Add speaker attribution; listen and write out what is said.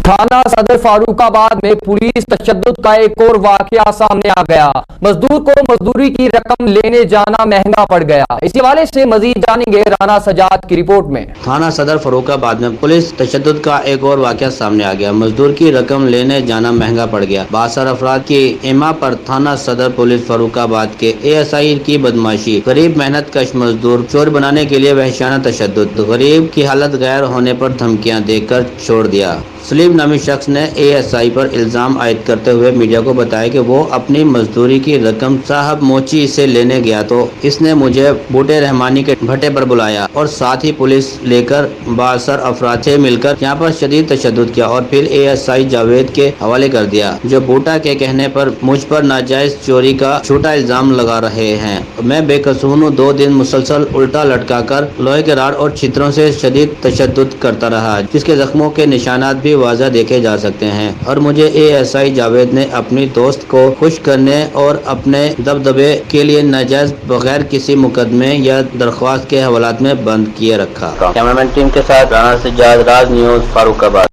Speaker 1: थाना सदर फारूक आबाद में पुलिस तशद्दुद का एक और वाकया सामने आ गया। मजदूर को मजदूरी की रकम लेने जाना महंगा पड़ गया। इसी हवाले से मजीद जानेंगे राना सजाद की रिपोर्ट में।
Speaker 2: थाना सदर फर्रुखाबाद में पुलिस तशद्दुद का एक और वाकया सामने आ गया। मजदूर की रकम लेने जाना महंगा पड़ गया। बासर अफराद की इमा पर थाना सदर पुलिस फर्रुखाबाद के ASI की बदमाशी। गरीब मेहनत कश मजदूर चोर बनाने के लिए वहशियाना तशद्दुद। गरीब की हालत गैर होने पर धमकियां देकर छोड़ दिया। सलीम नामी शख्स ने ASI पर इल्जाम आयद करते हुए मीडिया को बताया कि वो अपनी मजदूरी की रकम साहब मोची से लेने गया तो इसने मुझे बूटे रहमानी के भट्टे पर बुलाया और साथ ही पुलिस लेकर बासर अफराद से मिलकर यहाँ पर शदीद तशद्दुद किया और फिर ASI जावेद के हवाले कर दिया, जो बूटा के कहने पर मुझ पर नाजायज चोरी का झूठा इल्जाम लगा रहे हैं। मैं बेकसूर हूँ। 2 दिन मुसलसल उल्टा लटका कर लोहे के राड और छितरों से शदीद तशद्दुद करता रहा, जिसके जख्मों के निशानात भी वाज़ा देखे जा सकते हैं और मुझे ASI जावेद ने अपनी दोस्त को खुश करने और अपने दबदबे के लिए नाजायज बगैर किसी मुकदमे या दरख्वास्त के हवालात में बंद किए रखा। कैमरामैन टीम के साथ राना सजाद, राज न्यूज़, फारूखाबाद।